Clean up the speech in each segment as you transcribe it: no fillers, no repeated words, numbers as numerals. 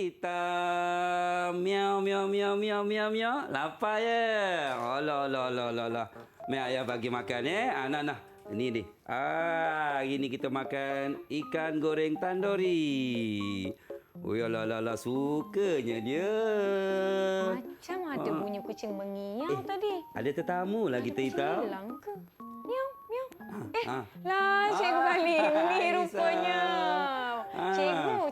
hitam. Miau, miau, miau, miau, miau, miau. Lapar ya? Alah, alah, alah, alah, alah. Mek ayah bagi makan ya. Nah. Ini ni. Hari ni kita makan ikan goreng tandori. Oh ya lah, sukanya dia. Macam ada bunyi kucing mengiau tadi. Ada tetamu lah kita hitam. Hilang ke? Miau, miau. Ah. Lah, cikgu kali ini Nisa. rupanya.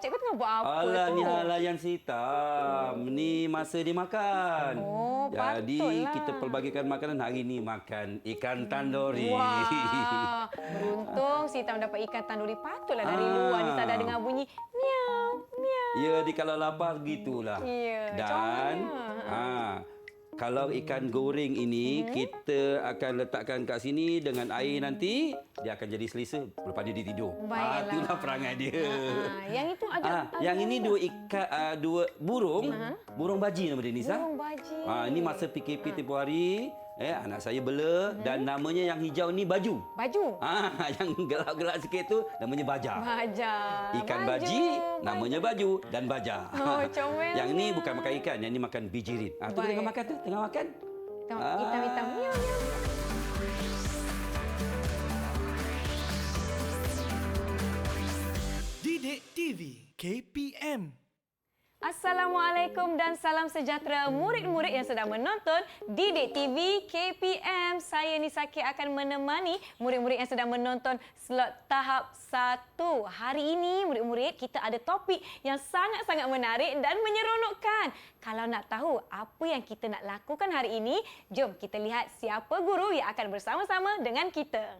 Cikgu tengah buat apa Alah, tu? ni halayan hitam. Ni masa dia makan. Oh, Jadi patutlah. kita pelbagikan makanan hari ni makan ikan tandori. Wah, beruntung si Hitam dapat ikan tanduri. Patutlah dari luar ni tak ada dengar bunyi miau, miau. Ya, di kalau lapar gitulah. Ya, Dan comel. kalau ikan goreng ini kita akan letakkan kat sini dengan air nanti, dia akan jadi selesa lepas dia tidur. Baiklah. Itulah perangai dia. Yang itu ada. Yang ini dua burung, burung baji nama dia Nisa. Burung baji. Ini masa PKP tempoh hari, anak saya bela dan namanya yang hijau ni baju. Baju. Yang gelap-gelap sikit tu namanya baja. Baja. Ikan Baju. baji namanya baju dan baja. Oh, comel. Yang ni bukan makan ikan, yang ni makan bijirin. Tu Baik. tengah makan tu, tengah makan. Hitam-hitam. Miau, miau. Didik TV KPM. Assalamualaikum dan salam sejahtera murid-murid yang sedang menonton Didik TV KPM. Saya Nisaki akan menemani murid-murid yang sedang menonton slot tahap 1. Hari ini murid-murid kita ada topik yang sangat-sangat menarik dan menyeronokkan. Kalau nak tahu apa yang kita nak lakukan hari ini, jom kita lihat siapa guru yang akan bersama-sama dengan kita.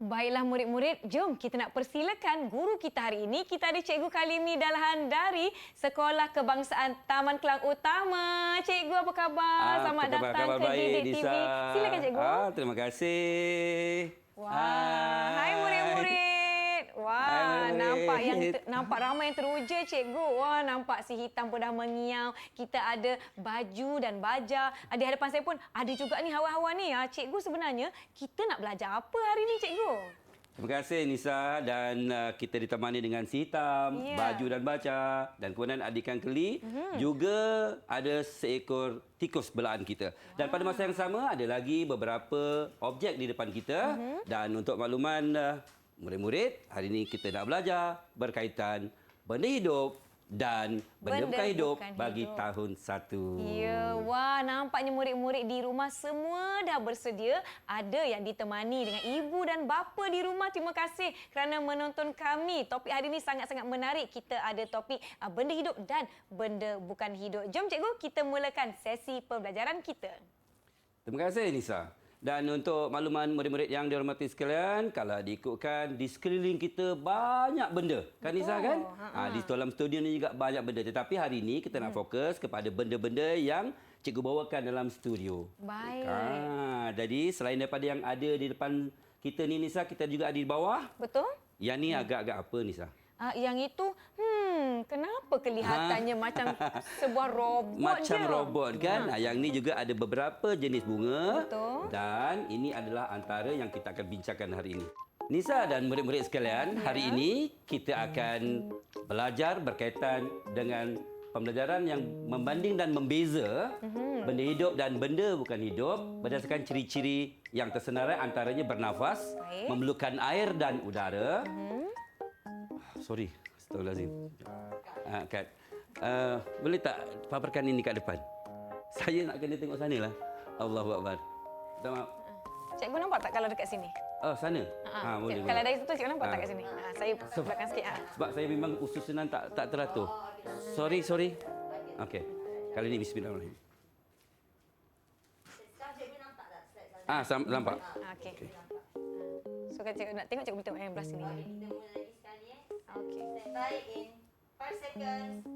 Baiklah murid-murid, jom kita nak persilakan guru kita hari ini. Kita ada Cikgu Kalimi Dalahan dari Sekolah Kebangsaan Taman Kelang Utama. Cikgu apa khabar? Selamat datang khabar ke Didik TV. Silakan Cikgu. Terima kasih. Wah, hai murid-murid. Wah, nampak ramai yang teruja Cikgu. Wah, nampak si Hitam pun dah mengiau. Kita ada baju dan baja. Di hadapan saya pun ada juga ni hawa-hawa ni. Cikgu sebenarnya kita nak belajar apa hari ni Cikgu? Terima kasih Nisa dan kita ditemani dengan si Hitam, baju dan baca dan kemudian adik ikan keli juga ada seekor tikus belaan kita. Dan pada masa yang sama ada lagi beberapa objek di depan kita dan untuk makluman murid-murid, hari ini kita nak belajar berkaitan benda hidup dan benda bukan hidup bagi tahun 1. Ya, wah nampaknya murid-murid di rumah semua dah bersedia. Ada yang ditemani dengan ibu dan bapa di rumah. Terima kasih kerana menonton kami. Topik hari ini sangat-sangat menarik. Kita ada topik benda hidup dan benda bukan hidup. Jom cikgu, kita mulakan sesi pembelajaran kita. Terima kasih Nisa. Dan untuk makluman murid-murid yang dihormati sekalian, kalau diikutkan di sekeliling kita banyak benda. Kan Nisa kan? Di dalam studio ni juga banyak benda. Tetapi hari ini kita nak fokus kepada benda-benda yang cikgu bawakan dalam studio. Baik. Jadi selain daripada yang ada di depan kita ni Nisa, kita juga ada di bawah. Betul? Yang ni agak-agak apa Nisa? Yang itu, kenapa kelihatannya macam sebuah robot Macam je? robot kan? Yang ni juga ada beberapa jenis bunga. Betul. Dan ini adalah antara yang kita akan bincangkan hari ini. Nisa dan murid-murid sekalian, hari ini kita akan belajar berkaitan dengan pembelajaran yang membanding dan membeza benda hidup dan benda bukan hidup berdasarkan ciri-ciri yang tersenarai antaranya bernafas, memerlukan air dan udara. Sorry, astagfirullahalazim. Kat. Boleh tak paparkan ini kat depan? Saya nak kena tengok sana lah. Allahu Akbar. Minta maaf. Cikgu nampak tak kalau dekat sini? Oh, sana? Boleh. Kalau dari situ cikgu nampak tak kat sini? Saya belakang sikit. Sebab saya memang usus senang tak teratur. Sorry. Okey. Kali ini bismillahirrahmanirrahim. Nampak. Okey. So kan cikgu nak tengok cikgu boleh tengok yang belah sini. Kita mula lagi sekali. Okey. Stand by in 5 seconds.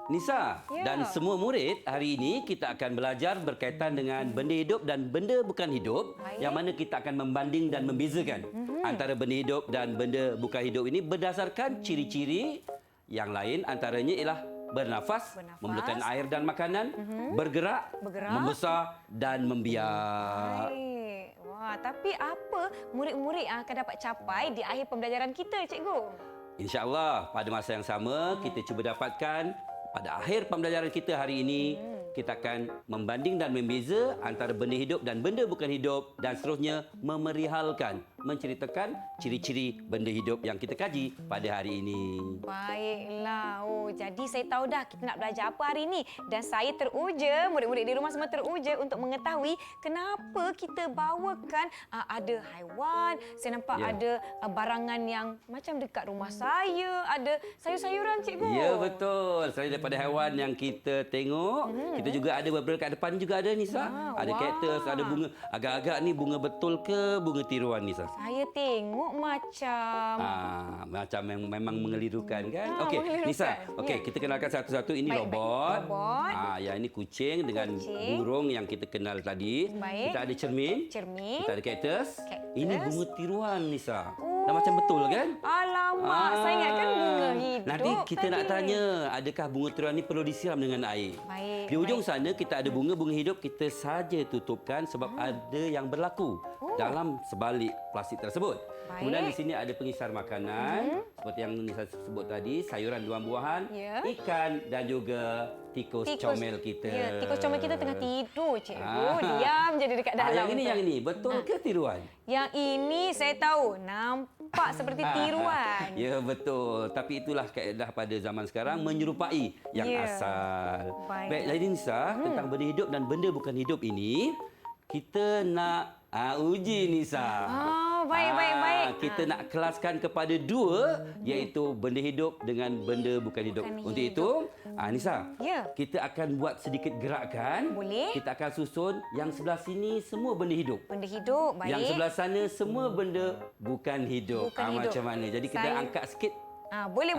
Nisa Ya. dan semua murid, hari ini kita akan belajar berkaitan dengan benda hidup dan benda bukan hidup. Baik. Yang mana kita akan membanding dan membezakan antara benda hidup dan benda bukan hidup ini berdasarkan ciri-ciri yang lain, antaranya ialah bernafas, memerlukan air dan makanan, bergerak, membesar dan membiak. Baik. Wah, tapi apa murid-murid yang akan dapat capai di akhir pembelajaran kita, cikgu? InsyaAllah pada masa yang sama kita cuba dapatkan pada akhir pembelajaran kita hari ini kita akan membanding dan membeza antara benda hidup dan benda bukan hidup dan seterusnya memerihalkan, menceritakan ciri-ciri benda hidup yang kita kaji pada hari ini. Baiklah. Oh, jadi saya tahu dah kita nak belajar apa hari ini dan saya teruja, murid-murid di rumah semua teruja untuk mengetahui kenapa kita bawakan ada haiwan, saya nampak Ya. ada barangan yang macam dekat rumah saya, ada sayur-sayuran, cikgu. Ya, betul. Selain daripada haiwan yang kita tengok, kita juga ada beberapa kat depan juga ada Nisa. Ada wah. kaktus, ada bunga. Agak-agak ni bunga betul ke bunga tiruan Nisa? Saya tengok macam Macam yang memang mengelirukan kan? Okey, mengelirukan. Nisa. Okey, Ya. kita kenalkan satu-satu. Ini Baik, robot. baik. Robot. Yang ini kucing dengan Kucing. burung yang kita kenal tadi. Baik. Kita ada cermin. cermin. Kita ada kaktus. Kaktus. Ini bunga tiruan Nisa. Dah macam betul kan? Alamak, saya ingatkan bunga hidup. Nanti kita nak tadi. tanya, adakah bunga tiruan ni perlu disiram dengan air? Baik. Di ujung sana kita ada bunga-bunga hidup, kita saja tutupkan sebab ada yang berlaku dalam sebalik plastik tersebut. Baik. Kemudian di sini ada pengisar makanan seperti yang Nisa sebut tadi, sayuran buah-buahan, Ya. ikan dan juga tikus comel kita. Ya, tikus comel kita tengah tidur, cikgu. Ah. Diam jadi dekat dalam. yang ini betul ke tiruan? Yang ini saya tahu nampak seperti tiruan. Ya, betul. Tapi itulah kaedah pada zaman sekarang menyerupai yang Ya. asal. Baik. Baik, jadi Nisa, tentang benda hidup dan benda bukan hidup ini, kita nak uji Nisa. Baik. Kita nak kelaskan kepada dua, iaitu benda hidup dengan benda bukan hidup. Bukan Untuk hidup. itu, Nisa, Ya. kita akan buat sedikit gerakan. Boleh. Kita akan susun yang sebelah sini semua benda hidup. Benda hidup, baik. Yang sebelah sana semua benda bukan hidup. Bukan hidup. Macam mana? Jadi kita Saya- angkat sikit. Boleh.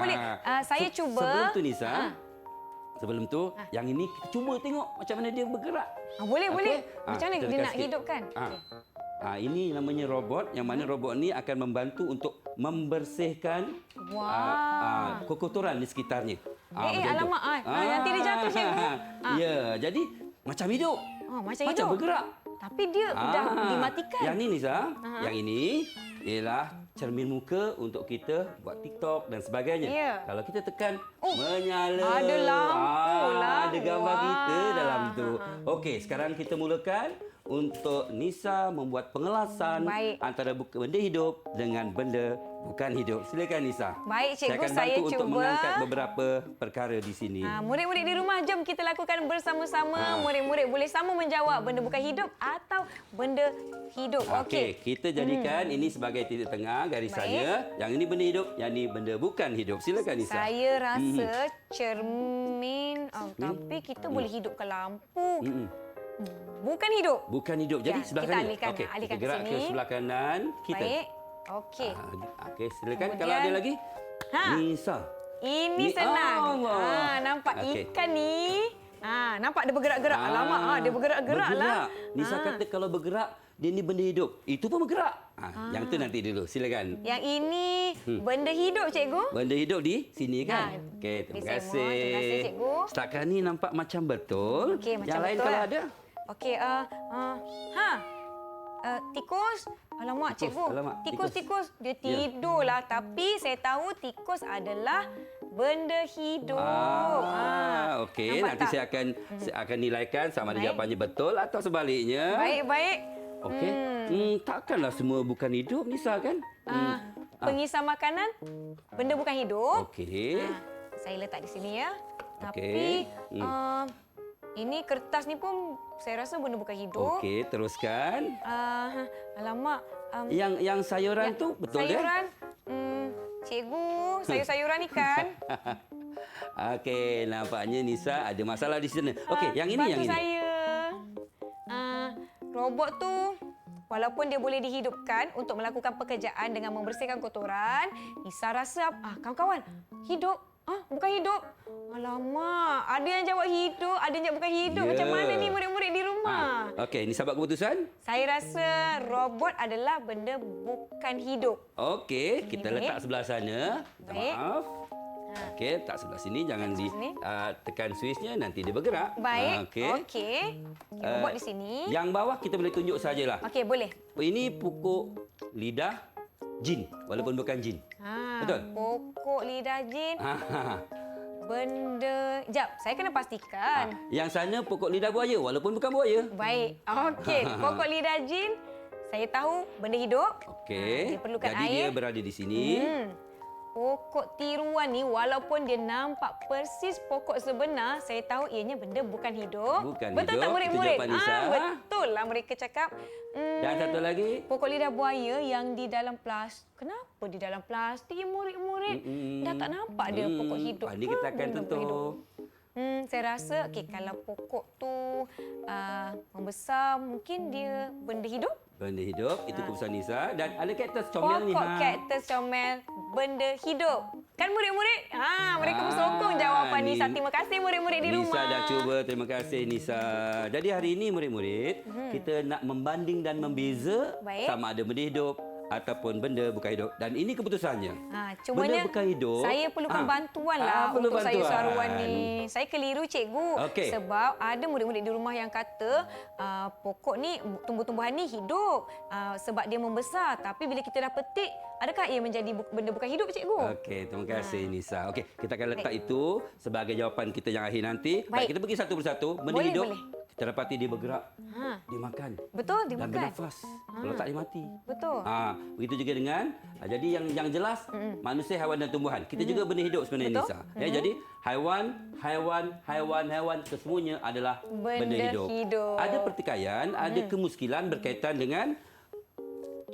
Saya cuba. Sebelum tu Nisa, sebelum tu yang ini kita cuba tengok macam mana dia bergerak. Boleh. Okey? Macam mana kita dia dekat nak sikit. hidupkan? Ini namanya robot, yang mana robot ni akan membantu untuk membersihkan Wah. kotoran di sekitarnya. Macam tu. Alamak. Nanti dia jatuh, cikgu. Ya, jadi macam hidup. Macam Macam hidup. bergerak. Tapi dia dah dimatikan. Yang ni Nisa, yang ini ialah cermin muka untuk kita buat TikTok dan sebagainya. Ya. Kalau kita tekan menyala. ada lampu lah. Ada gambar Wah. kita dalam tu. Okey, sekarang kita mulakan untuk Nisa membuat pengelasan Baik. antara benda hidup dengan benda bukan hidup. Silakan Nisa. Baik, cikgu, Saya akan saya bantu untuk cuba. mengangkat beberapa perkara di sini. Murid-murid di rumah, jom kita lakukan bersama-sama. Murid-murid boleh sama menjawab benda bukan hidup atau benda hidup. Okey, kita jadikan ini sebagai titik tengah garisannya. Yang ini benda hidup, yang ini benda bukan hidup. Silakan Nisa. Saya rasa cermin, tapi kita boleh hidupkan lampu. Bukan hidup. Bukan hidup. Jadi Ya, sebelah kita kanan. alihkan, Okey, alihkan kita ke gerak ke sini. sebelah kanan kita. Baik. Okey. Okey, silakan. Kemudian- Kalau ada lagi. Ha. Nisa. Ini Ni senang. Allah. Nampak Okey. ikan ni. Nampak dia bergerak-gerak. Alamak, dia bergerak-gerak lah. Nisa kata kalau bergerak, dia ni benda hidup. Itu pun bergerak. Yang tu nanti dulu. Silakan. Yang ini benda hidup, cikgu. Benda hidup di sini kan? Okey, terima Di kasih. semua. Terima kasih, cikgu. Setakat ni nampak macam betul. Okey, macam Yang lain betul kalau lah. ada. Okey, tikus. Alamak, Tikus, cikgu. alamak, Tikus. Dia Ya. tidurlah. Tapi saya tahu tikus adalah benda hidup. Okey. nampak Nanti tak? saya akan nilaikan sama ada Baik. jawapannya betul atau sebaliknya. Baik. Okey. Takkanlah semua bukan hidup, Nisa kan? Pengisar makanan, benda bukan hidup. Okey. Saya letak di sini ya. Okey. Tapi ini kertas ni pun saya rasa benda bukan hidup. Okey, teruskan. Alamak. Yang sayuran tu betul sayuran, cikgu, sayur-sayuran ikan. Okey, nampaknya Nisa ada masalah di sana. Okey, yang ini yang Bantu ini. saya. Robot tu walaupun dia boleh dihidupkan untuk melakukan pekerjaan dengan membersihkan kotoran, Nisa rasa kawan-kawan, hidup Bukan hidup. Alamak, ada yang jawab hidup, ada yang jawab bukan hidup. Macam mana ni murid-murid di rumah? Okey, Nisa buat keputusan? Saya rasa robot adalah benda bukan hidup. Okey, kita Baik. letak sebelah sana. Minta Baik. maaf. Okey, letak sebelah sini. Jangan sini. tekan switchnya, nanti dia bergerak. Baik. Okey. Okey. Robot di sini. Yang bawah kita boleh tunjuk sajalah. Okey, boleh. Ini pokok lidah jin, walaupun bukan jin. Betul? Pokok lidah jin. Ha, ha, ha. Benda... Sekejap, saya kena pastikan. Yang sana pokok lidah buaya, walaupun bukan buaya. Baik. Okey, pokok lidah jin. Saya tahu benda hidup. Okey. Dia perlukan Jadi air. dia berada di sini. Pokok tiruan ni walaupun dia nampak persis pokok sebenar, saya tahu ianya benda bukan hidup. Bukan betul hidup. tak murid-murid? Itu jawapan Nisa. Betul lah mereka cakap. Dan satu lagi. Pokok lidah buaya yang di dalam plastik. Kenapa di dalam plastik murid-murid? Dah tak nampak dia pokok hidup. Ini kita akan Benda bukan hidup. tutup. Saya rasa kalau pokok tu membesar, mungkin dia benda hidup. Benda hidup, itu keputusan Nisa. Dan ada kaktus comel ni. Pokok kaktus comel, benda hidup. Kan murid-murid? Mereka bersokong jawapan ni. Nisa. Terima kasih murid-murid di rumah. Nisa dah cuba. Terima kasih Nisa. Jadi hari ini murid-murid, kita nak membanding dan membeza Baik. sama ada benda hidup ataupun benda bukan hidup. Dan ini keputusannya. Cumanya benda bukan hidup. saya perlukan bantuan lah perlu untuk saya bantuan. saruan ni. Saya keliru cikgu. Okey. Sebab ada murid-murid di rumah yang kata pokok ni, tumbuh-tumbuhan ni hidup sebab dia membesar. Tapi bila kita dah petik, adakah ia menjadi benda bukan hidup cikgu? Okey, terima kasih Nisa. Okey, kita akan letak itu sebagai jawapan kita yang akhir nanti. Baik, kita pergi satu persatu. Benda Boleh, hidup, boleh. kita dapati dia bergerak, dia makan. Betul, dia Dan makan. bernafas. Kalau tak dia mati. Betul. Begitu juga dengan jadi yang jelas manusia, haiwan dan tumbuhan. Kita juga benda hidup sebenarnya Betul. Nisa. Ya, jadi haiwan kesemuanya adalah benda hidup. Ada pertikaian, ada kemuskilan berkaitan dengan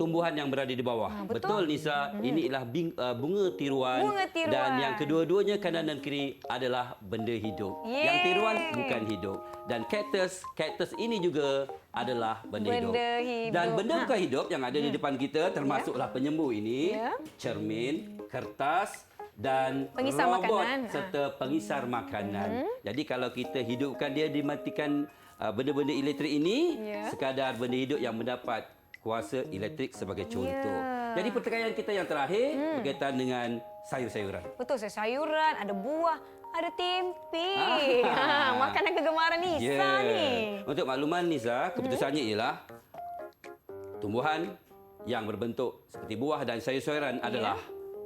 tumbuhan yang berada di bawah. betul. Nisa, ini ialah bunga tiruan. Bunga tiruan. Dan yang kedua-duanya kanan dan kiri adalah benda hidup. Yeay. Yang tiruan bukan hidup. Dan kaktus ini juga adalah benda hidup. hidup. Dan benda bukan hidup yang ada di depan kita termasuklah penyembuh ini, Ya. cermin, kertas dan Pengisar robot makanan. serta pengisar makanan. Jadi kalau kita hidupkan dia, dimatikan benda-benda elektrik ini, Ya. sekadar benda hidup yang mendapat kuasa elektrik sebagai contoh. Ya. Jadi pertikaian kita yang terakhir berkaitan dengan sayur-sayuran. Betul, sayuran, ada buah, ada tempe. Makanan kegemaran Nisa ni. Untuk makluman Nisa, keputusannya ialah tumbuhan yang berbentuk seperti buah dan sayur-sayuran adalah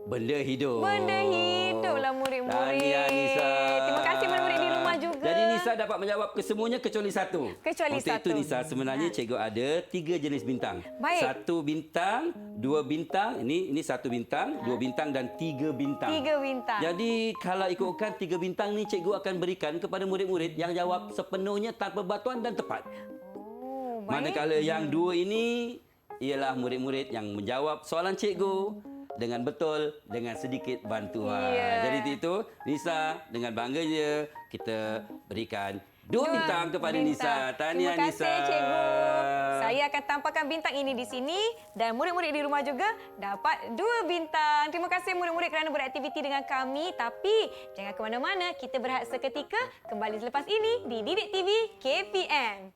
benda hidup. Benda hidup lah murid-murid. Tahniah Nisa. Terima kasih murid-murid di rumah juga. Jadi Nisa dapat menjawab kesemuanya kecuali satu. Kecuali Untuk satu. itu Nisa, sebenarnya cikgu ada 3 jenis bintang. Baik. 1 bintang, 2 bintang, ini 1 bintang, 2 bintang dan 3 bintang. 3 bintang. Jadi kalau ikutkan 3 bintang ni, cikgu akan berikan kepada murid-murid yang jawab sepenuhnya tanpa batuan dan tepat. Oh, baik. Manakala yang 2 ini ialah murid-murid yang menjawab soalan cikgu dengan betul, dengan sedikit bantuan. Ya. Jadi itu Nisa dengan bangganya kita berikan 2 bintang kepada Nisa. Tahniah Terima Nisa. kasih cikgu. Saya akan tampakkan bintang ini di sini dan murid-murid di rumah juga dapat 2 bintang. Terima kasih murid-murid kerana beraktiviti dengan kami. Tapi jangan ke mana-mana, kita berehat seketika. Kembali selepas ini di Didik TV KPM.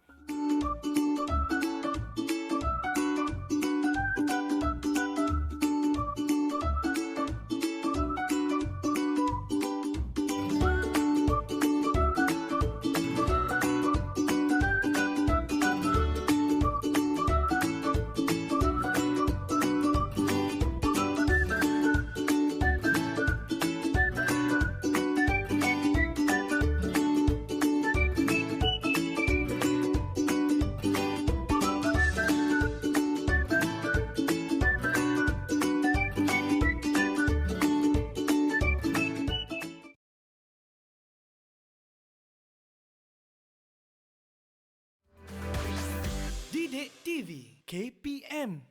Didik TV KPM.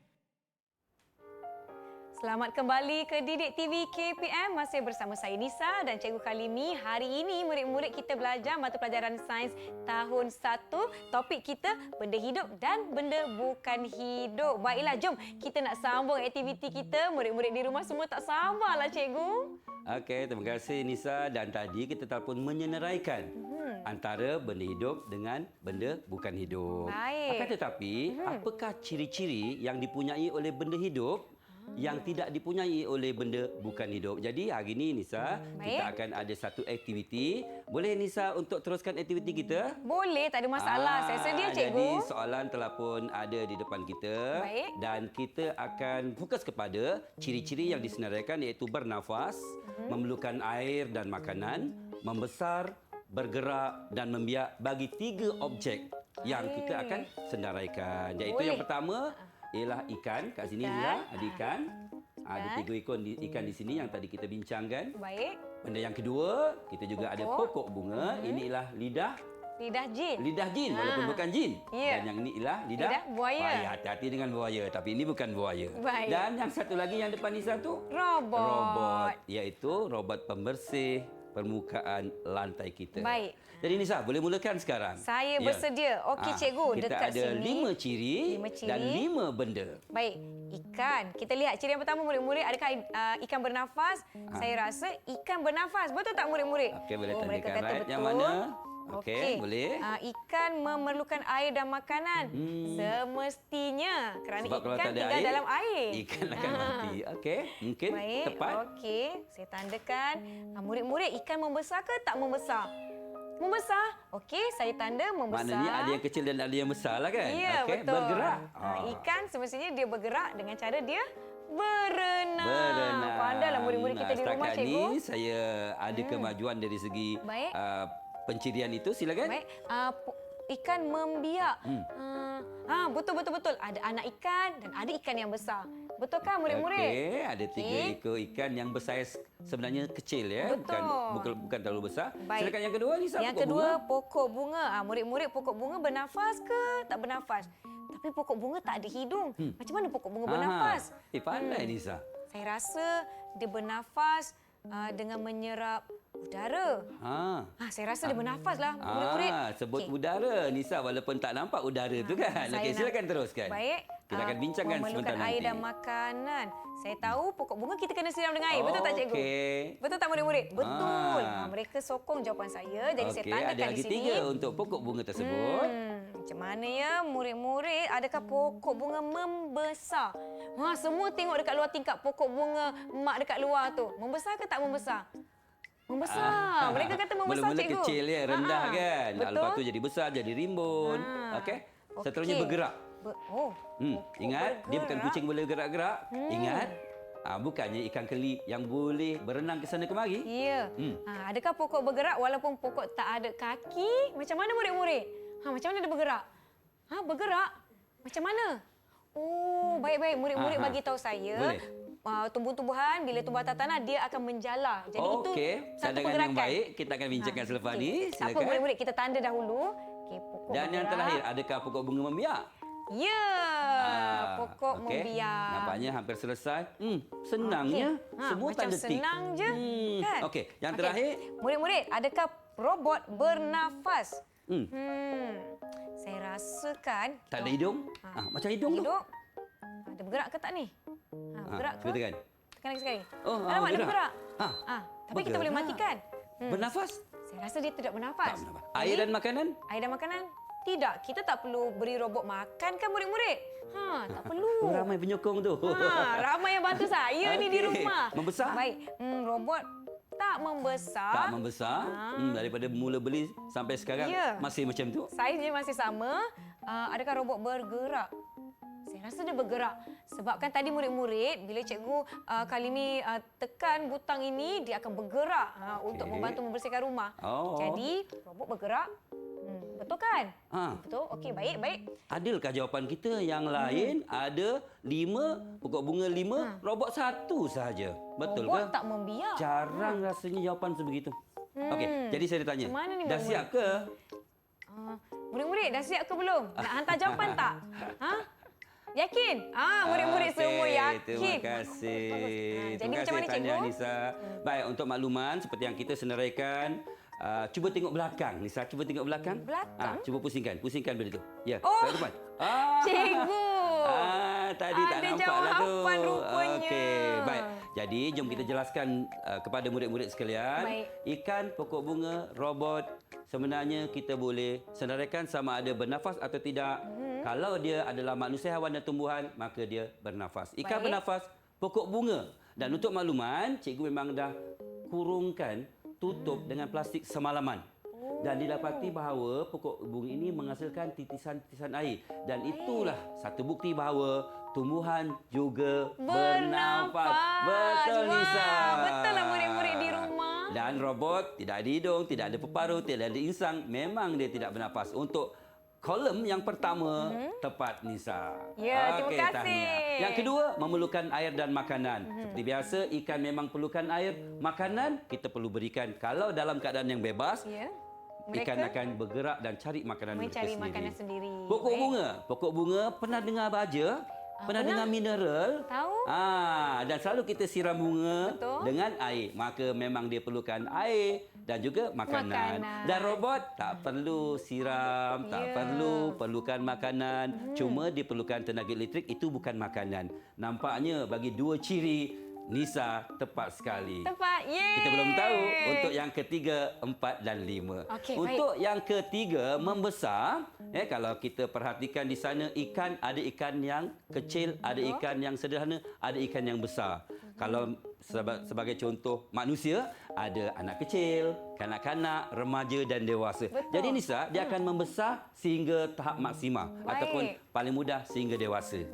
Selamat kembali ke Didik TV KPM. Masih bersama saya Nisa dan Cikgu Kalimi. Hari ini murid-murid kita belajar mata pelajaran sains tahun 1. Topik kita benda hidup dan benda bukan hidup. Baiklah, jom kita nak sambung aktiviti kita. Murid-murid di rumah semua tak sabarlah Cikgu. Okey, terima kasih Nisa. Dan tadi kita telah pun menyeneraikan antara benda hidup dengan benda bukan hidup. Baik. Akan tetapi, apakah ciri-ciri yang dipunyai oleh benda hidup yang tidak dipunyai oleh benda bukan hidup? Jadi hari ini Nisa, kita Baik. akan ada satu aktiviti. Boleh Nisa untuk teruskan aktiviti kita? Boleh, tak ada masalah. Saya sedia Cikgu. Jadi soalan telah pun ada di depan kita. Baik. Dan kita akan fokus kepada ciri-ciri yang disenaraikan iaitu bernafas, memerlukan air dan makanan, membesar, bergerak dan membiak bagi 3 objek yang kita akan senaraikan. Iaitu Boleh. yang pertama ialah ikan. Kat sini Ikan. Nisa ada ikan. Ada Ikan. 3 ekor ikan di sini yang tadi kita bincangkan. Baik. Benda yang kedua, kita juga ada pokok bunga. Ini ialah lidah Lidah jin. walaupun bukan jin. Ya. Dan yang ini ialah lidah buaya. Hati-hati dengan buaya, tapi ini bukan buaya. Baik. Dan yang satu lagi yang depan Nisa tu Robot. iaitu robot pembersih permukaan lantai kita. Baik. Jadi Nisa, boleh mulakan sekarang? Saya Ya. bersedia. Okey cikgu, kita dekat ada sini 5 ciri, 5 ciri. dan 5 benda. Baik, ikan. Kita lihat ciri yang pertama murid-murid, adakah ikan bernafas? Saya rasa ikan bernafas. Betul tak murid-murid? Okey, boleh mereka tandakan kata right betul. yang mana? Okey, boleh. Ikan memerlukan air dan makanan. Semestinya kerana Sebab kalau ikan tak ada tinggal air, dalam air. ikan akan mati. Okey, mungkin Baik, tepat. okey. Saya tandakan. Murid-murid, ikan membesar ke tak membesar? Membesar. Okey, saya tanda membesar. Maknanya ada yang kecil dan ada yang besar lah kan? Ya, Okey, betul. bergerak. Ikan semestinya dia bergerak dengan cara dia berenang. Berenang. Pandailah murid-murid kita di rumah, setakat cikgu. ni saya ada kemajuan dari segi Baik. pencirian itu. Silakan. Baik, ikan membiak. Betul. Ada anak ikan dan ada ikan yang besar. Betul kan murid-murid? Okey, ada 3 Okey. ekor ikan yang bersaiz sebenarnya kecil ya, Betul. bukan terlalu besar. Baik. Silakan yang kedua Nisa. Yang pokok kedua, bunga. pokok bunga. Murid-murid, pokok bunga bernafas ke tak bernafas? Tapi pokok bunga tak ada hidung. Macam mana pokok bunga bernafas? Pandai Nisa. Saya rasa dia bernafas dengan menyerap udara. Saya rasa dia bernafas lah, murid-murid. Sebut Okey. udara Nisa, walaupun tak nampak udara tu kan. Saya Okey, nak- silakan teruskan. Baik. Kita akan bincangkan memerlukan sebentar air nanti. dan makanan. Saya tahu pokok bunga kita kena siram dengan air. Betul tak cikgu? Okey. Betul tak murid-murid? Betul. Mereka sokong jawapan saya. Jadi saya Okey, tandakan ada lagi di sini. 3 untuk pokok bunga tersebut. Macam mana ya murid-murid? Adakah pokok bunga membesar? Semua tengok dekat luar tingkap pokok bunga mak dekat luar tu. Membesar ke tak membesar? Membesar. Mereka kata membesar, Mula-mula cikgu. kecil ya, rendah kan. Betul. Lepas tu jadi besar, jadi rimbun. Okey. Seterusnya Okey. bergerak. Pokok Ingat, dia bukan bergerak. kucing boleh gerak-gerak. Ingat, bukannya ikan keli yang boleh berenang ke sana kemari. Ya. Adakah pokok bergerak walaupun pokok tak ada kaki? Macam mana murid-murid? Macam mana dia bergerak? Bergerak? Macam mana? Oh, baik-baik. Murid-murid bagi tahu saya. Boleh. Tumbuh-tumbuhan bila tumbuh atas tanah dia akan menjala. Jadi itu Okey, satu cadangan pergerakan. yang baik. Kita akan bincangkan selepas Okey. ni. Tak apa Silakan. murid-murid, kita tanda dahulu. Okey, pokok Dan yang bergerak. terakhir, adakah pokok bunga membiak? Ya, pokok okey. membiak. Nampaknya hampir selesai. Senangnya. Okey. Semua Macam tanda tik. senang je, kan? Okey, yang Okey. terakhir. Murid-murid, adakah robot bernafas? Hmm. Saya rasakan Tak ada hidung? Macam hidung tu. hidup. Ada bergerak ke tak ni? Bergerak ke? cuba tekan. Tekan lagi sekali. Oh, Alamak, dia bergerak. bergerak. Tapi kita boleh bergerak. matikan. Bernafas? Saya rasa dia tidak bernafas. Tak bernafas. Air dan makanan? Air dan makanan? Tidak. Kita tak perlu beri robot makan kan murid-murid? Tak perlu. Ramai penyokong tu. Ramai yang bantu saya ni di Okey. rumah. Membesar? Baik. Robot tak membesar. Tak membesar. Daripada mula beli sampai sekarang Ya. masih macam tu. Saiznya masih sama. Adakah robot bergerak? Saya rasa dia bergerak. Sebab kan tadi murid-murid, bila cikgu Kalimi tekan butang ini, dia akan bergerak untuk membantu membersihkan rumah. Oh. Jadi, robot bergerak. Betul kan? Ha. Betul. Okey, baik. Adilkah jawapan kita yang lain ada 5, pokok bunga 5, robot 1 sahaja? Betul Robot ke? tak membiak. Jarang rasanya jawapan sebegitu. Okey, jadi saya tanya. Macam mana ni, dah murid-murid? siap ke? Murid-murid dah siap ke belum? Nak hantar jawapan tak? Yakin? Murid-murid Okey, semua yakin. Terima kasih. Jadi Terima macam kasih mana, Tania, cikgu? Nisa. Baik, untuk makluman seperti yang kita senaraikan, cuba tengok belakang. Nisa, cuba tengok belakang. Belakang? Cuba pusingkan benda tu. Ya, Oh, kat depan. Cikgu. Tadi tak Ada nampak lah tu. jawapan rupanya. Okey, baik. Jadi, jom kita jelaskan kepada murid-murid sekalian. Baik. Ikan, pokok bunga, robot, sebenarnya kita boleh senaraikan sama ada bernafas atau tidak. Kalau dia adalah manusia, haiwan dan tumbuhan, maka dia bernafas. Ikan Baik. bernafas, pokok bunga. Dan untuk makluman, cikgu memang dah kurungkan, tutup dengan plastik semalaman. Dan didapati bahawa pokok bunga ini menghasilkan titisan-titisan air. Dan itulah satu bukti bahawa tumbuhan juga bernafas. Betul, Nisa. Wah, betul lah murid-murid di rumah. Dan robot tidak ada hidung, tidak ada peparuh, tidak ada insang. Memang dia tidak bernafas. Untuk kolom yang pertama, tepat, Nisa. Ya, terima Okey, kasih. tahniah. Yang kedua, memerlukan air dan makanan. Seperti biasa, ikan memang perlukan air. Makanan, kita perlu berikan. Kalau dalam keadaan yang bebas, Ya. ikan Mereka akan bergerak dan cari makanan mereka mencari sendiri. makanan sendiri. Pokok Baik. bunga. Pokok bunga, pernah dengar baja? Pernah dengar mineral? Tahu. Dan selalu kita siram bunga Betul. dengan air. Maka memang dia perlukan air dan juga makanan. Makanan. Dan robot tak perlu siram, tak Ya. perlukan makanan. Cuma dia perlukan tenaga elektrik, itu bukan makanan. Nampaknya bagi dua ciri, Nisa tepat sekali. Tepat. Yeay. Kita belum tahu untuk yang ketiga, 4 dan 5. Okey, Untuk yang ketiga, membesar, kalau kita perhatikan di sana, ada ikan yang kecil, ada ikan yang sederhana, ada ikan yang besar. Kalau sebagai contoh manusia, ada anak kecil, kanak-kanak, remaja dan dewasa. Betul. Jadi Nisa, dia akan membesar sehingga tahap maksima Baik. ataupun paling mudah sehingga dewasa.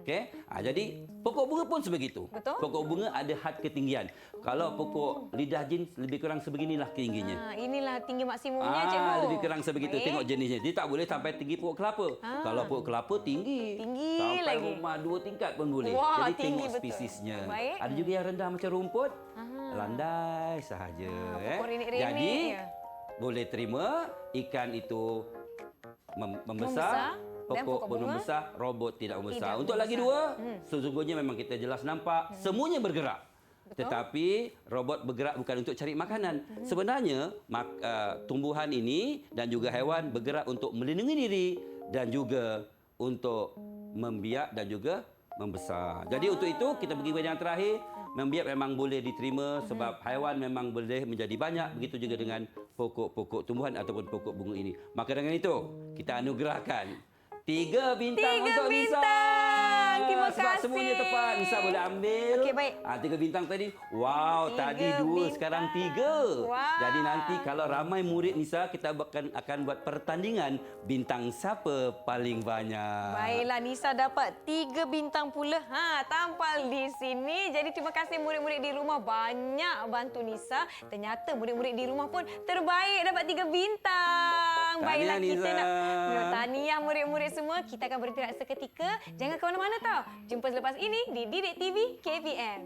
Okey. Jadi pokok bunga pun sebegitu. Betul. Pokok bunga ada had ketinggian. Kalau pokok lidah jin lebih kurang sebeginilah tingginya. Inilah tinggi maksimumnya, cikgu. Lebih kurang sebegitu. Baik. Tengok jenisnya. Dia tak boleh sampai tinggi pokok kelapa. Kalau pokok kelapa tinggi. Tinggi sampai lagi. rumah 2 tingkat pun boleh. Wah, Jadi tinggi tengok betul. spesiesnya. Baik. Ada juga yang rendah macam rumput. Landai sahaja. pokok rinik-rinik, Jadi ya. boleh terima ikan itu membesar. Membesar dan Pokok pokok pun bunga membesar, robot tidak membesar. tidak Untuk lagi membesar. dua, sesungguhnya memang kita jelas nampak, semuanya bergerak. Betul. Tetapi robot bergerak bukan untuk cari makanan. Sebenarnya tumbuhan ini dan juga haiwan bergerak untuk melindungi diri dan juga untuk membiak dan juga membesar. Jadi untuk itu kita pergi pada yang terakhir, membiak memang boleh diterima sebab haiwan memang boleh menjadi banyak. Begitu juga dengan pokok-pokok tumbuhan ataupun pokok bunga ini. Maka dengan itu kita anugerahkan 3 bintang 3 untuk Nisa. bintang. Terima Sebab kasih. semuanya tepat. Nisa boleh ambil. Okey, baik. 3 bintang tadi. Wow, 3 tadi 2, bintang. sekarang 3. Wah. Jadi nanti kalau ramai murid Nisa, kita akan buat pertandingan bintang siapa paling banyak. Baiklah, Nisa dapat 3 bintang pula. Tampal di sini. Jadi terima kasih murid-murid di rumah banyak bantu Nisa. Ternyata murid-murid di rumah pun terbaik dapat 3 bintang. Tahniah, Kita Nisa. nak tahniah murid-murid semua. Kita akan beristirahat seketika. Jangan ke mana-mana tau. Jumpa selepas ini di Didik TV KPM.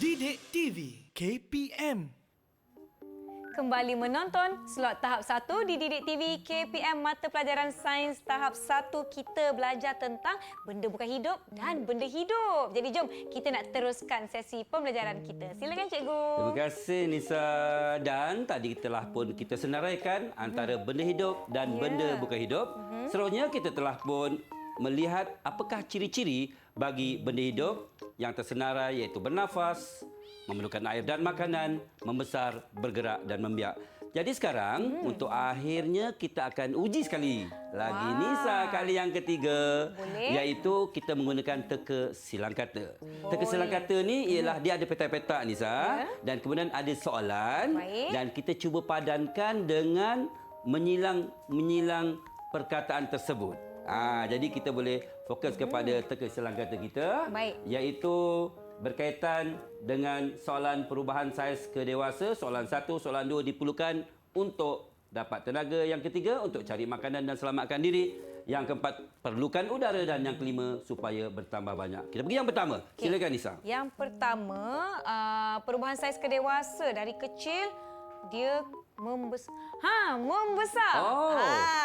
Didik TV KPM. Kembali menonton slot tahap 1 di Didik TV KPM Mata Pelajaran Sains tahap 1. Kita belajar tentang benda bukan hidup dan benda hidup. Jadi jom kita nak teruskan sesi pembelajaran kita. Silakan cikgu. Terima kasih Nisa. Dan tadi telah pun kita senaraikan antara benda hidup dan benda bukan hidup. Seterusnya kita telah pun melihat apakah ciri-ciri bagi benda hidup yang tersenarai iaitu bernafas, memerlukan air dan makanan, membesar, bergerak dan membiak. Jadi sekarang untuk akhirnya kita akan uji sekali lagi Wah. Nisa kali yang ketiga, Boleh. iaitu kita menggunakan teka silang kata. Teka silang kata ni ialah dia ada petak-petak Nisa, dan kemudian ada soalan. Baik. Dan kita cuba padankan dengan menyilang perkataan tersebut. Jadi kita boleh fokus kepada teka silang kata kita, Baik. iaitu berkaitan dengan soalan perubahan saiz ke dewasa. Soalan 1, soalan 2 diperlukan untuk dapat tenaga. Yang ketiga, untuk cari makanan dan selamatkan diri. Yang keempat, perlukan udara. Dan yang kelima, supaya bertambah banyak. Kita pergi yang pertama. Silakan Nisa. Yang pertama, perubahan saiz ke dewasa. Dari kecil, dia membesar. Oh.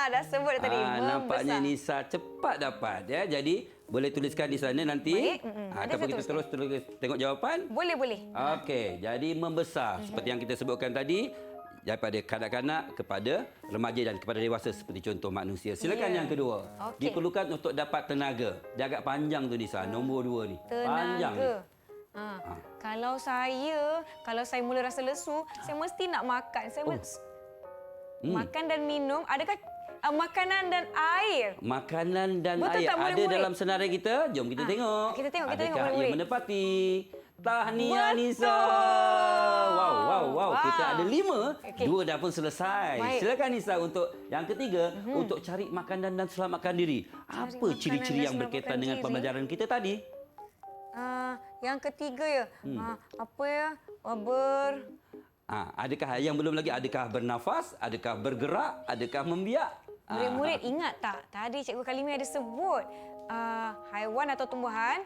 Dah sebut tadi, membesar. Nampaknya Nisa cepat dapat. Jadi, boleh tuliskan di sana nanti. Baik. Ataupun kita terus tengok jawapan. Boleh. Okey, jadi membesar seperti yang kita sebutkan tadi, daripada kanak-kanak kepada remaja dan kepada dewasa seperti contoh manusia. Silakan yang kedua. Okey. Diperlukan untuk dapat tenaga. Dia agak panjang tu Nisa, nombor 2 ni. Panjang ni. Tenaga. Kalau saya mula rasa lesu, saya mesti nak makan. Makan dan minum. Adakah makanan dan air? Makanan dan Betul air tak, ada murid-murid? dalam senarai kita. Jom kita tengok. kita tengok, Adakah ia murid-murid. menepati? Tahniah Betul. Nisa. Wow. Kita ada 5. Okey. 2 dah pun selesai. Baik. Silakan Nisa untuk yang ketiga, untuk cari makanan dan selamatkan diri. Apa makanan ciri-ciri dan yang berkaitan selamatkan dengan diri. pembelajaran kita tadi? Yang ketiga ya. Apa ya? Adakah yang belum lagi? Adakah bernafas? Adakah bergerak? Adakah membiak? Murid-murid ingat tak? Tadi Cikgu Kalimi ada sebut haiwan atau tumbuhan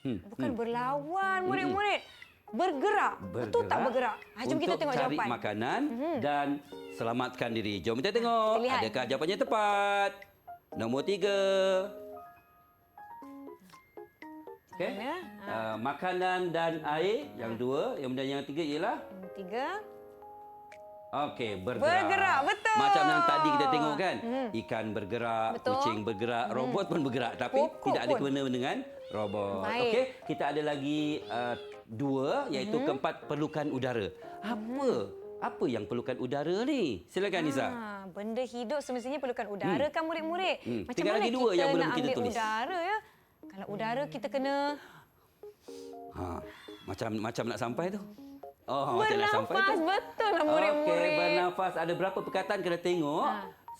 bukan berlawan, murid-murid. Bergerak. Betul tak bergerak? Jom kita tengok untuk cari jawapan. makanan dan selamatkan diri. Jom kita tengok. Kita lihat. Adakah jawapannya tepat? Nombor 3. Okey. Mana? Makanan dan air. Yang 2. Yang 3 ialah? Yang 3. Okey, bergerak. Bergerak, betul. Macam yang tadi kita tengok kan. Ikan bergerak, Betul. kucing bergerak, robot pun bergerak. Tapi Pokok tidak ada pun. kena dengan robot. Baik. Okey, kita ada lagi 2, iaitu keempat, perlukan udara. Apa yang perlukan udara ni? Silakan Nisa. Benda hidup semestinya perlukan udara kan murid-murid. Macam Tinggal mana lagi 2 kita yang belum nak kita ambil tulis. udara ya? Kalau udara kita kena Macam nak sampai tu. Macam nak sampai tu. bernafas. Betul lah murid-murid. Okey, bernafas. Ada berapa perkataan kena tengok?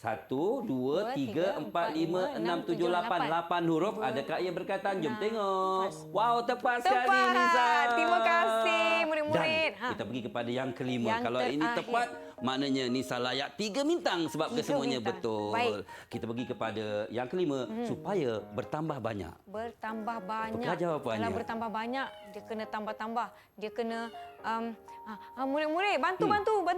1, 2, 3, 4, 5, 6, 7, 8. 8 huruf. Adakah ia berkaitan? Jom tengok. Wow, tepat sekali Nisa. Terima kasih murid-murid. Dan kita pergi kepada yang kelima. Yang Kalau ini terakhir. tepat, maknanya Nisa layak 3 bintang sebab 3 kesemuanya bintang. betul. Baik. Kita pergi kepada yang kelima supaya bertambah banyak. Bertambah banyak. Apakah jawapannya? Kalau bertambah banyak, dia kena tambah-tambah. Dia kena murid-murid bantu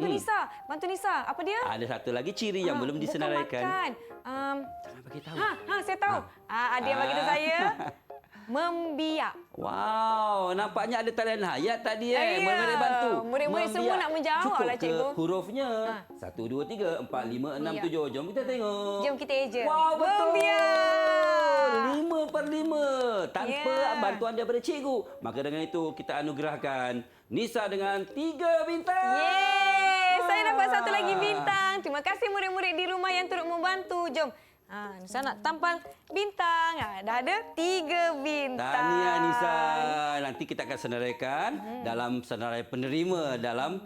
Nisa. Bantu Nisa. Apa dia? Ada satu lagi ciri yang belum Bukan disenaraikan. makan. Jangan bagi tahu. Saya tahu. Ada yang bagi tahu saya. Membiak. Wow, nampaknya ada talian hayat tadi Murid-murid bantu. Murid-murid semua Membiak. nak menjawab Cukup lah, ke cikgu. hurufnya? 1, 2, 3, 4, 5, 6, 7. Jom kita tengok. Jom kita eja. Wow, betul. Membiak. 5/5 tanpa bantuan daripada cikgu. Maka dengan itu kita anugerahkan Nisa dengan 3 bintang. Yeay! Saya dapat satu lagi bintang. Terima kasih murid-murid di rumah yang turut membantu. Jom. Nisa nak tampal bintang. Dah ada 3 bintang. Tahniah Nisa. Nanti kita akan senaraikan dalam senarai penerima dalam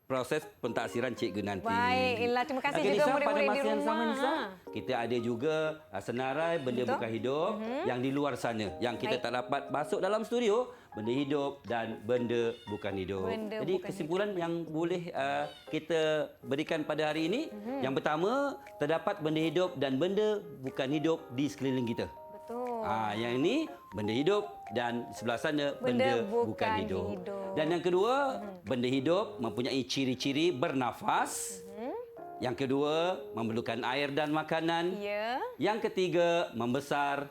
proses pentaksiran cikgu nanti. Baiklah, terima kasih Okey, juga Nisa, murid-murid pada di masa yang sama, rumah. Nisa, kita ada juga senarai benda Betul. bukan hidup yang di luar sana yang kita Baik. tak dapat masuk dalam studio, benda hidup dan benda bukan hidup. Benda Jadi bukan kesimpulan yang boleh kita berikan pada hari ini, yang pertama, terdapat benda hidup dan benda bukan hidup di sekeliling kita. Betul. Yang ini benda hidup dan sebelah sana benda bukan hidup. Dan yang kedua, benda hidup mempunyai ciri-ciri bernafas. Yang kedua, memerlukan air dan makanan. Ya. Yang ketiga, membesar.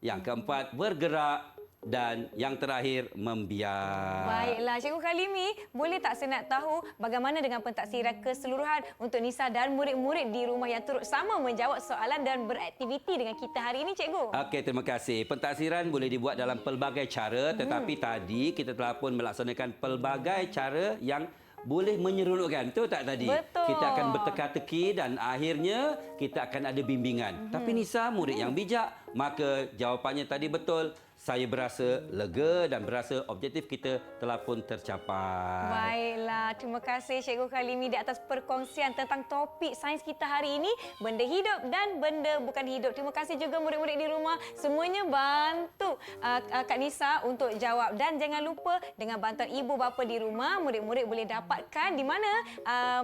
Yang keempat, bergerak. Dan yang terakhir, membiak. Baiklah, Cikgu Kalimi, boleh tak saya nak tahu bagaimana dengan pentaksiran keseluruhan untuk Nisa dan murid-murid di rumah yang turut sama menjawab soalan dan beraktiviti dengan kita hari ini, Cikgu? Okey, terima kasih. Pentaksiran boleh dibuat dalam pelbagai cara, tetapi tadi kita telah pun melaksanakan pelbagai cara yang boleh menyeronokkan. Betul tak tadi? Betul. Kita akan berteka-teki dan akhirnya kita akan ada bimbingan. Tapi Nisa, murid yang bijak, maka jawapannya tadi betul. Saya berasa lega dan berasa objektif kita telah pun tercapai. Baiklah, terima kasih Cikgu Khalimi di atas perkongsian tentang topik sains kita hari ini, benda hidup dan benda bukan hidup. Terima kasih juga murid-murid di rumah, semuanya bantu Kak Nisa untuk jawab. Dan jangan lupa dengan bantuan ibu bapa di rumah, murid-murid boleh dapatkan di mana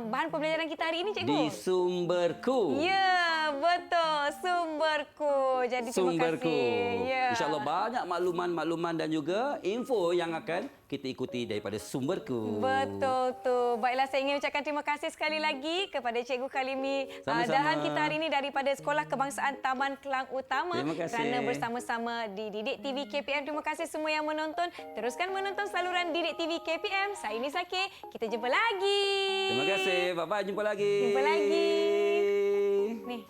bahan pembelajaran kita hari ini, Cikgu? Di Sumberku. Ya, betul, Sumberku. Jadi terima Sumberku. kasih. Ya. InsyaAllah banyak makluman-makluman dan juga info yang akan kita ikuti daripada Sumberku. Betul tu. Baiklah, saya ingin ucapkan terima kasih sekali lagi kepada Cikgu Khalimi Dahan kita hari ini daripada Sekolah Kebangsaan Taman Kelang Utama. Terima kasih. Kerana bersama-sama di Didik TV KPM. Terima kasih semua yang menonton. Teruskan menonton saluran Didik TV KPM. Saya Nisa K. Kita jumpa lagi. Terima kasih. Bye-bye. Jumpa lagi. Jumpa lagi. Nih.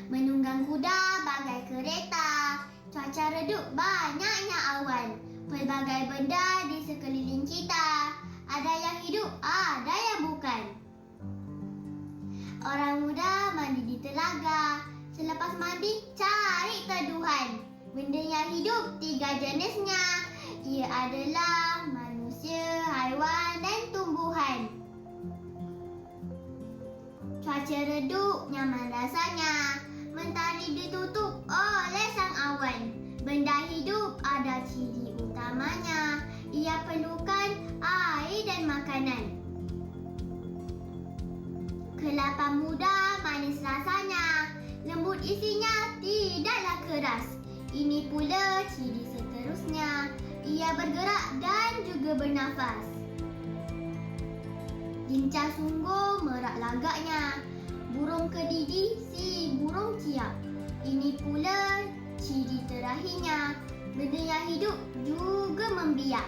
Menunggang kuda bagai kereta, cuaca redup banyaknya awan. Pelbagai benda di sekeliling kita, ada yang hidup, ada yang bukan. Orang muda mandi di telaga, selepas mandi cari teduhan. Benda yang hidup 3 jenisnya, ia adalah manusia, haiwan dan tumbuhan. Cuaca redup nyaman rasanya, mentari ditutup oleh sang awan. Benda hidup ada ciri utamanya, ia perlukan air dan makanan. Kelapa muda manis rasanya, lembut isinya tidaklah keras. Ini pula ciri seterusnya, ia bergerak dan juga bernafas. Lincah sungguh merak lagaknya, burung kedidi si burung ciap. Ini pula ciri terakhirnya, benda yang hidup juga membiak.